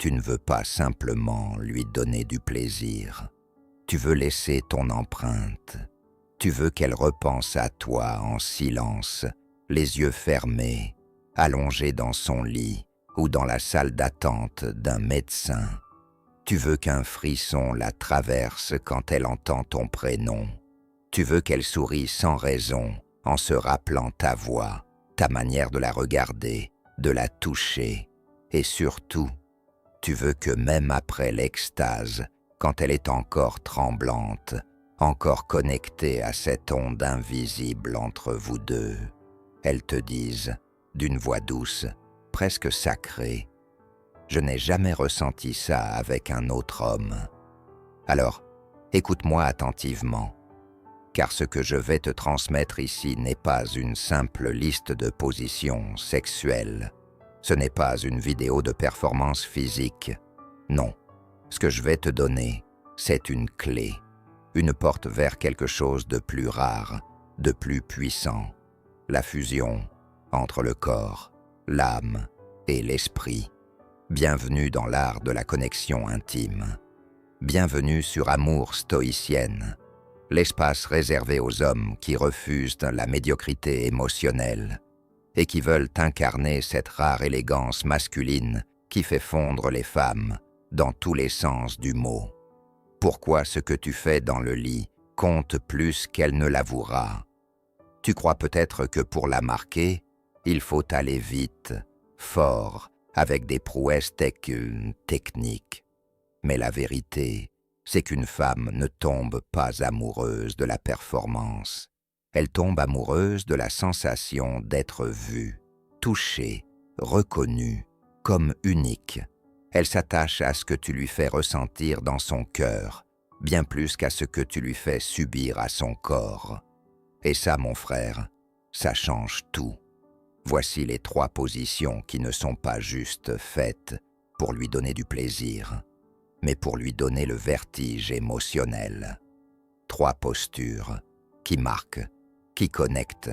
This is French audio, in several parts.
Tu ne veux pas simplement lui donner du plaisir. Tu veux laisser ton empreinte. Tu veux qu'elle repense à toi en silence, les yeux fermés, allongée dans son lit ou dans la salle d'attente d'un médecin. Tu veux qu'un frisson la traverse quand elle entend ton prénom. Tu veux qu'elle sourie sans raison en se rappelant ta voix, ta manière de la regarder, de la toucher. Et surtout, tu veux que même après l'extase, quand elle est encore tremblante, encore connectée à cette onde invisible entre vous deux, elle te dise, d'une voix douce, presque sacrée, « Je n'ai jamais ressenti ça avec un autre homme. » Alors, écoute-moi attentivement, car ce que je vais te transmettre ici n'est pas une simple liste de positions sexuelles. Ce n'est pas une vidéo de performance physique. Non, ce que je vais te donner, c'est une clé, une porte vers quelque chose de plus rare, de plus puissant, la fusion entre le corps, l'âme et l'esprit. Bienvenue dans l'art de la connexion intime. Bienvenue sur Amour Stoïcienne, l'espace réservé aux hommes qui refusent la médiocrité émotionnelle et qui veulent incarner cette rare élégance masculine qui fait fondre les femmes dans tous les sens du mot. Pourquoi ce que tu fais dans le lit compte plus qu'elle ne l'avouera? Tu crois peut-être que pour la marquer, il faut aller vite, fort, avec des prouesses techniques. Mais la vérité, c'est qu'une femme ne tombe pas amoureuse de la performance. Elle tombe amoureuse de la sensation d'être vue, touchée, reconnue, comme unique. Elle s'attache à ce que tu lui fais ressentir dans son cœur, bien plus qu'à ce que tu lui fais subir à son corps. Et ça, mon frère, ça change tout. Voici les 3 positions qui ne sont pas juste faites pour lui donner du plaisir, mais pour lui donner le vertige émotionnel. 3 postures qui marquent, qui connectent,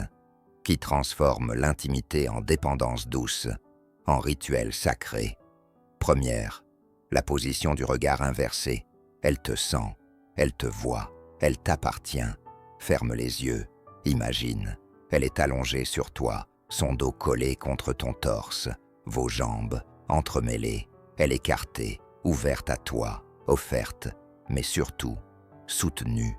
qui transforment l'intimité en dépendance douce, en rituel sacré. Première, la position du regard inversé. Elle te sent, elle te voit, elle t'appartient. Ferme les yeux, imagine, elle est allongée sur toi, son dos collé contre ton torse, vos jambes entremêlées, elle écartée, ouverte à toi, offerte, mais surtout soutenue.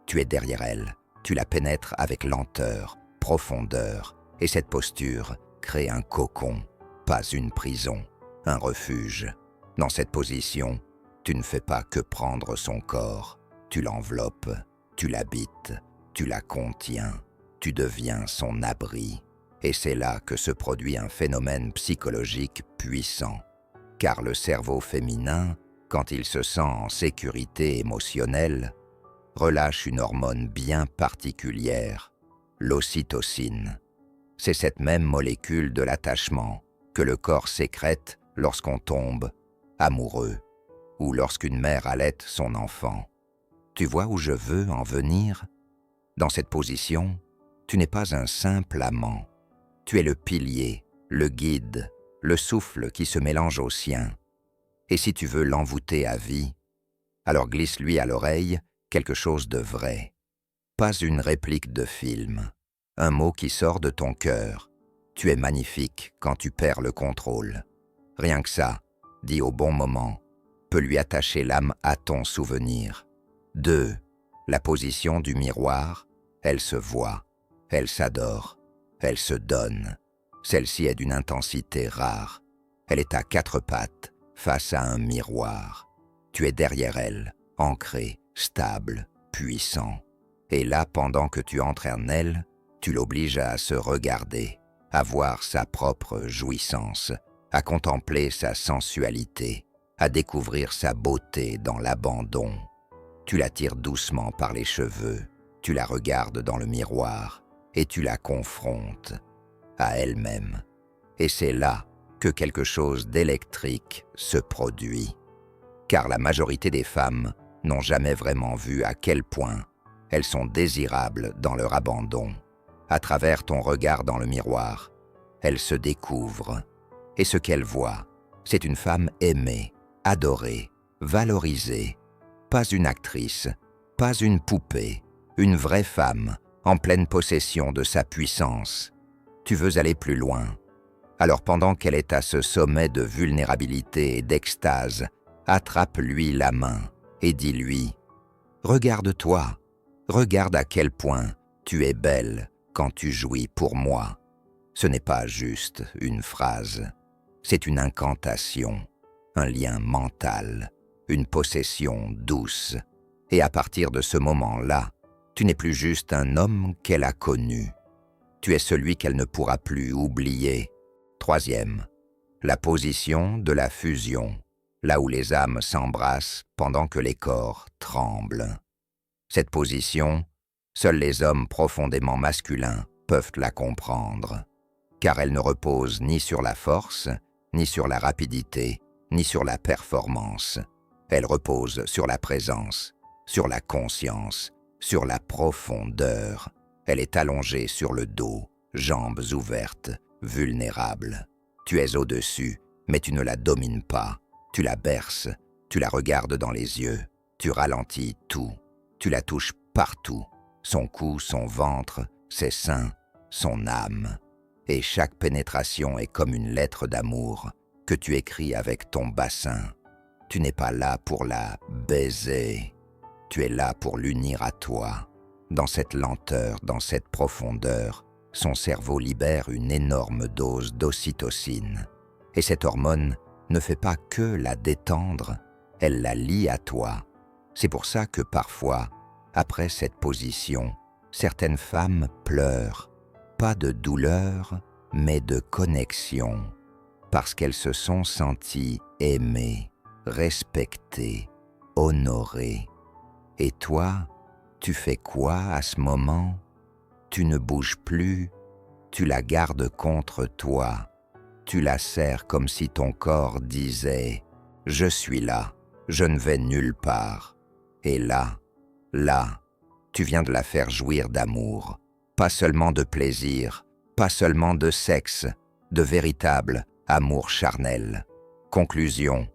Tu es derrière elle, tu la pénètres avec lenteur, profondeur, et cette posture crée un cocon, pas une prison, un refuge. Dans cette position, tu ne fais pas que prendre son corps, tu l'enveloppes, tu l'habites, tu la contiens, tu deviens son abri. Et c'est là que se produit un phénomène psychologique puissant. Car le cerveau féminin, quand il se sent en sécurité émotionnelle, relâche une hormone bien particulière, l'ocytocine. C'est cette même molécule de l'attachement que le corps sécrète lorsqu'on tombe amoureux ou lorsqu'une mère allaite son enfant. Tu vois où je veux en venir? Dans cette position, tu n'es pas un simple amant. Tu es le pilier, le guide, le souffle qui se mélange au sien. Et si tu veux l'envoûter à vie, alors glisse-lui à l'oreille quelque chose de vrai. Pas une réplique de film, un mot qui sort de ton cœur. Tu es magnifique quand tu perds le contrôle. Rien que ça, dit au bon moment, peut lui attacher l'âme à ton souvenir. 2. La position du miroir, elle se voit, elle s'adore, elle se donne. Celle-ci est d'une intensité rare. Elle est à 4 pattes, face à un miroir. Tu es derrière elle, ancré, stable, puissant. Et là, pendant que tu entres en elle, tu l'obliges à se regarder, à voir sa propre jouissance, à contempler sa sensualité, à découvrir sa beauté dans l'abandon. Tu la tires doucement par les cheveux, tu la regardes dans le miroir et tu la confrontes à elle-même. Et c'est là que quelque chose d'électrique se produit. Car la majorité des femmes n'ont jamais vraiment vu à quel point elles sont désirables dans leur abandon. À travers ton regard dans le miroir, elles se découvrent. Et ce qu'elles voient, c'est une femme aimée, adorée, valorisée, pas une actrice, pas une poupée, une vraie femme, en pleine possession de sa puissance. Tu veux aller plus loin. Alors pendant qu'elle est à ce sommet de vulnérabilité et d'extase, attrape-lui la main et dis-lui « Regarde-toi, regarde à quel point tu es belle quand tu jouis pour moi. » Ce n'est pas juste une phrase, c'est une incantation, un lien mental, une possession douce. Et à partir de ce moment-là, tu n'es plus juste un homme qu'elle a connu. Tu es celui qu'elle ne pourra plus oublier. Troisième, la position de la fusion, là où les âmes s'embrassent pendant que les corps tremblent. Cette position, seuls les hommes profondément masculins peuvent la comprendre, car elle ne repose ni sur la force, ni sur la rapidité, ni sur la performance. Elle repose sur la présence, sur la conscience, sur la profondeur. Elle est allongée sur le dos, jambes ouvertes, vulnérable. Tu es au-dessus, mais tu ne la domines pas. Tu la berces, tu la regardes dans les yeux, tu ralentis tout. Tu la touches partout, son cou, son ventre, ses seins, son âme. Et chaque pénétration est comme une lettre d'amour que tu écris avec ton bassin. Tu n'es pas là pour la baiser, tu es là pour l'unir à toi. Dans cette lenteur, dans cette profondeur, son cerveau libère une énorme dose d'ocytocine. Et cette hormone ne fait pas que la détendre, elle la lie à toi. C'est pour ça que parfois, après cette position, certaines femmes pleurent, pas de douleur, mais de connexion, parce qu'elles se sont senties aimées, respectées, honorées. Et toi, tu fais quoi à ce moment? Tu ne bouges plus, tu la gardes contre toi, tu la serres comme si ton corps disait « Je suis là, je ne vais nulle part ». Et là, tu viens de la faire jouir d'amour, pas seulement de plaisir, pas seulement de sexe, de véritable amour charnel. Conclusion,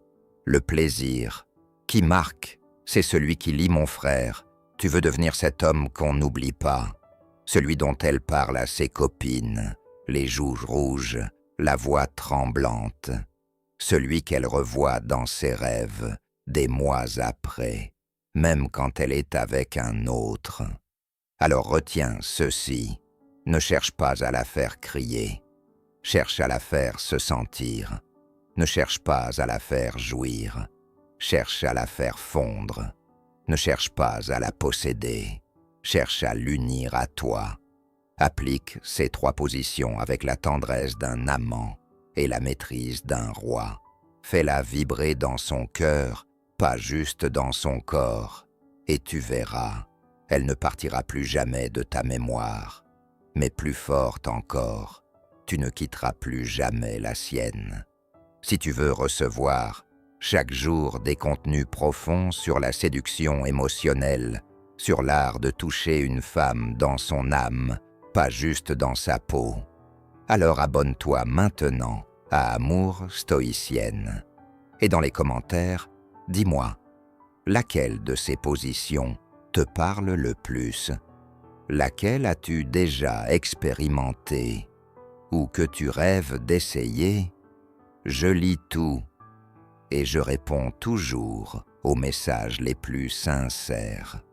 le plaisir qui marque, c'est celui qui lie mon frère. Tu veux devenir cet homme qu'on n'oublie pas, celui dont elle parle à ses copines, les joues rouges, la voix tremblante, celui qu'elle revoit dans ses rêves des mois après, même quand elle est avec un autre. Alors retiens ceci, ne cherche pas à la faire crier, cherche à la faire se sentir, ne cherche pas à la faire jouir, cherche à la faire fondre, ne cherche pas à la posséder, cherche à l'unir à toi. Applique ces 3 positions avec la tendresse d'un amant et la maîtrise d'un roi. Fais-la vibrer dans son cœur, pas juste dans son corps, et tu verras, elle ne partira plus jamais de ta mémoire, mais plus forte encore, tu ne quitteras plus jamais la sienne. Si tu veux recevoir chaque jour des contenus profonds sur la séduction émotionnelle, sur l'art de toucher une femme dans son âme, pas juste dans sa peau, alors abonne-toi maintenant à Amour Stoïcienne. Et dans les commentaires, dis-moi, laquelle de ces positions te parle le plus? Laquelle as-tu déjà expérimenté ou que tu rêves d'essayer? Je lis tout et je réponds toujours aux messages les plus sincères.